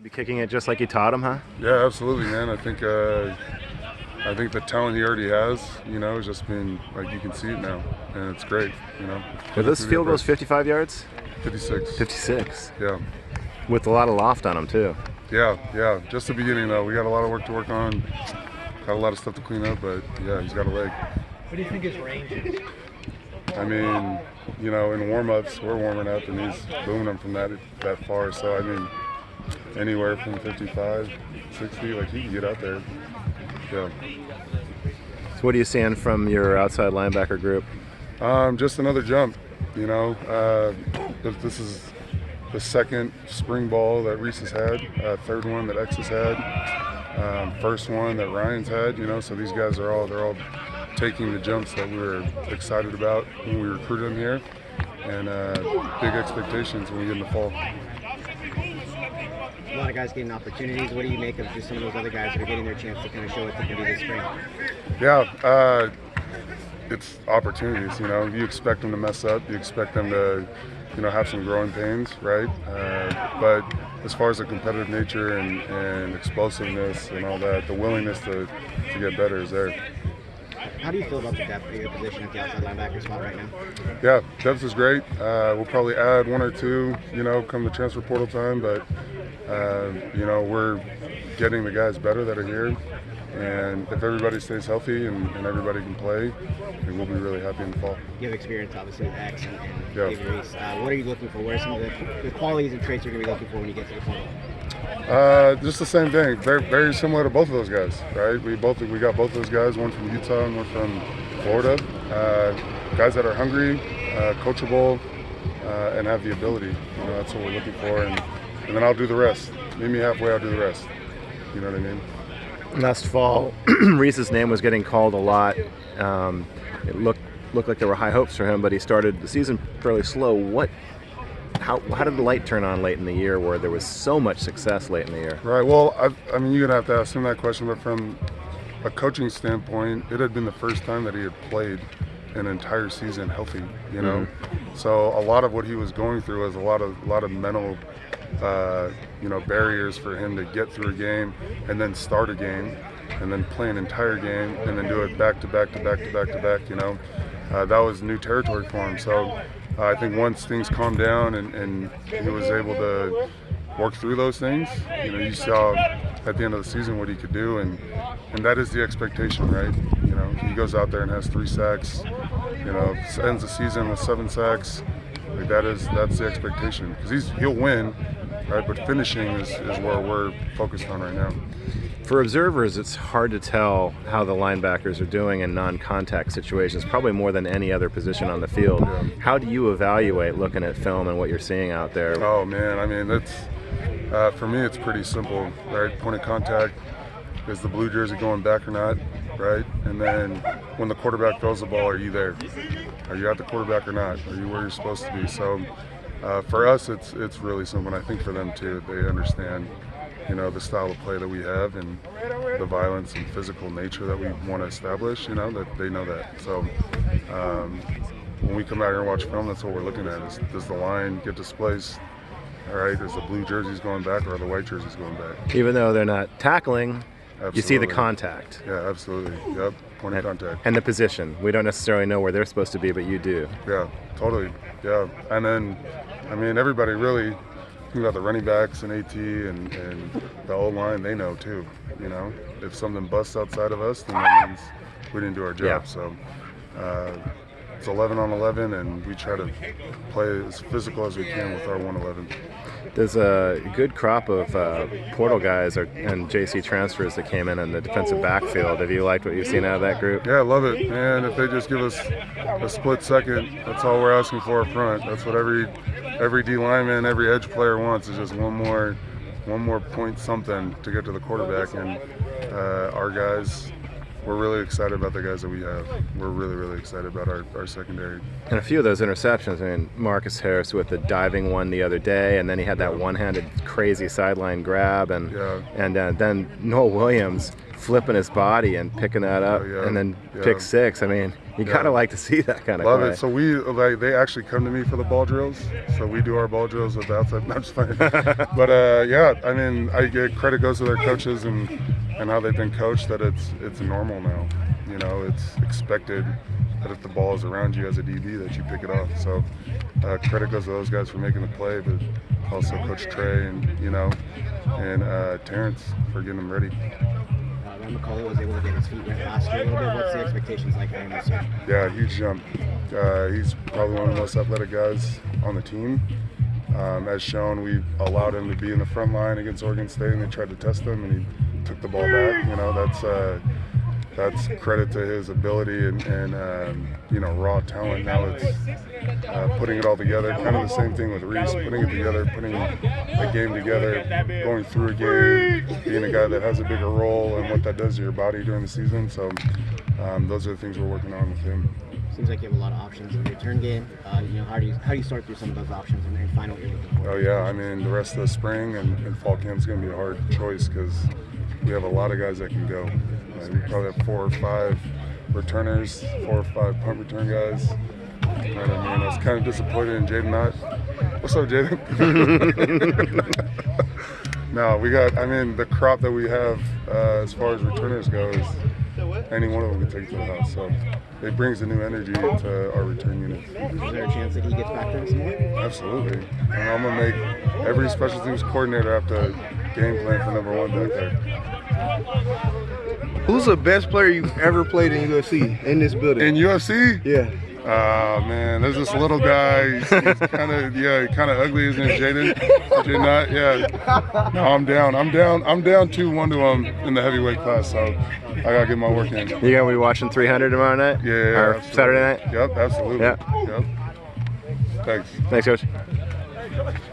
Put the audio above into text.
be kicking it just like you taught him, huh? Yeah, absolutely, man. I think the talent he already has, has just been like you can see it now, and it's great, Are those field goals 55 yards? 56. 56. Yeah. With a lot of loft on them too. Yeah. Just the beginning though. We got a lot of work to work on. Got a lot of stuff to clean up, but yeah, he's got a leg. What do you think his range is? I mean, in warm-ups, we're warming up, and he's booming them from that far. So, I mean, anywhere from 55, 60, like he can get out there. Yeah. So what are you seeing from your outside linebacker group? Just another jump. This is the second spring ball that Reese has had, third one that X has had, first one that Ryan's had. So these guys they're all taking the jumps that we were excited about when we recruited them here, and big expectations when we get in the fall. A lot of guys getting opportunities. What do you make of just some of those other guys that are getting their chance to kind of show what they can be this spring? Yeah, it's opportunities. You expect them to mess up. You expect them to, have some growing pains, right? But as far as the competitive nature and explosiveness and all that, the willingness to get better is there. How do you feel about the depth of your position at the outside linebacker spot right now? Yeah, depth is great. We'll probably add one or two, come the transfer portal time, but we're getting the guys better that are here. And if everybody stays healthy and everybody can play, then we'll be really happy in the fall. You have experience, obviously, with X and yeah. David Reese. What are you looking for? What are some of the qualities and traits you're going to be looking for when you get to the portal? Just the same thing. Very, very similar to both of those guys, right? We got both those guys, one from Utah and one from Florida. Guys that are hungry, coachable, and have the ability. That's what we're looking for. And then I'll do the rest. Meet me halfway, I'll do the rest. You know what I mean? Last fall, Reese's name was getting called a lot. It looked like there were high hopes for him, but he started the season fairly slow. How did the light turn on late in the year where there was so much success late in the year? Right. Well, I mean, you're going to have to ask him that question, but from a coaching standpoint, it had been the first time that he had played an entire season healthy, So a lot of what he was going through was a lot of mental barriers for him to get through a game and then start a game and then play an entire game and then do it back to back. That was new territory for him. So I think once things calmed down and he was able to work through those things, you saw at the end of the season what he could do, and that is the expectation, right? He goes out there and has 3 sacks, ends the season with 7 sacks. Like that's the expectation, because he'll win, right? But finishing is where we're focused on right now. For observers, it's hard to tell how the linebackers are doing in non-contact situations, probably more than any other position on the field. Yeah. How do you evaluate looking at film and what you're seeing out there? Oh man, I mean that's for me it's pretty simple, right? Point of contact, is the blue jersey going back or not, right? And then when the quarterback throws the ball, are you there? Are you at the quarterback or not? Are you where you're supposed to be? So for us, it's really simple. And I think for them too, they understand, the style of play that we have and the violence and physical nature that we want to establish. That they know that. So when we come out here and watch film, that's what we're looking at: is does the line get displaced? All right, is the blue jerseys going back or are the white jerseys going back? Even though they're not tackling. Absolutely. You see the contact. Yeah, absolutely. Yep, point of contact. And the position. We don't necessarily know where they're supposed to be, but you do. Yeah, totally. Yeah, and then, I mean, everybody really, think about the running backs and AT and the O-line, they know too, If something busts outside of us, then that means we didn't do our job. Yeah. So it's 11 on 11, and we try to play as physical as we can with our 111. There's a good crop of portal guys and JC transfers that came in the defensive backfield. Have you liked what you've seen out of that group? Yeah, I love it, man. If they just give us a split second, that's all we're asking for up front. That's what every D lineman, every edge player wants, is just one more point something to get to the quarterback. And our guys, we're really excited about the guys that we have. We're really, really excited about our secondary. And a few of those interceptions, I mean, Marcus Harris with the diving one the other day, and then he had that one-handed crazy sideline grab, and then Noel Williams flipping his body and picking that up, and then pick 6. I mean, you gotta like to see that kind of Love play. it. So they actually come to me for the ball drills. So we do our ball drills with the outside. I'm just playing. But yeah, I mean, I get credit goes to their coaches and how they've been coached that it's normal now. You know, it's expected that if the ball is around you as a DB that you pick it off. So credit goes to those guys for making the play, but also Coach Trey and Terrence for getting them ready. McCullough was able to get his feet wet last year a little bit. What's the expectations like for him this year? Yeah, huge jump. He's probably one of the most athletic guys on the team. As shown, we allowed him to be in the front line against Oregon State, and they tried to test him, and he took the ball back. You know, that's credit to his ability and raw talent. Now it's putting it all together. Kind of the same thing with Reese, putting it together, putting a game together, going through a game, being a guy that has a bigger role and what that does to your body during the season. So those are the things we're working on with him. Seems like you have a lot of options in the return game. How do you start through some of those options and find what you're looking for? Oh yeah, I mean the rest of the spring and fall camp is going to be a hard choice because we have a lot of guys that can go. We probably have 4 or 5 returners, 4 or 5 punt return guys. And I was kind of disappointed in Jaden Knott. What's up, Jaden? No, the crop that we have as far as returners goes, any one of them can take it to the house. So it brings a new energy to our return units. Is there a chance that he gets back there some more? Absolutely. And I'm going to make every special teams coordinator have to game plan for number 1 back there. Who's the best player you've ever played in UFC in this building? In UFC? Yeah. Man, there's this little guy. He's kind of ugly. His name's Jaden. Jaden Knott, yeah. No, I'm down 2-1 to him in the heavyweight class, so I gotta get my work in. You gonna be watching 300 tomorrow night? Yeah, or absolutely. Saturday night? Yep, absolutely. Yeah. Yep. Thanks. Thanks, Coach.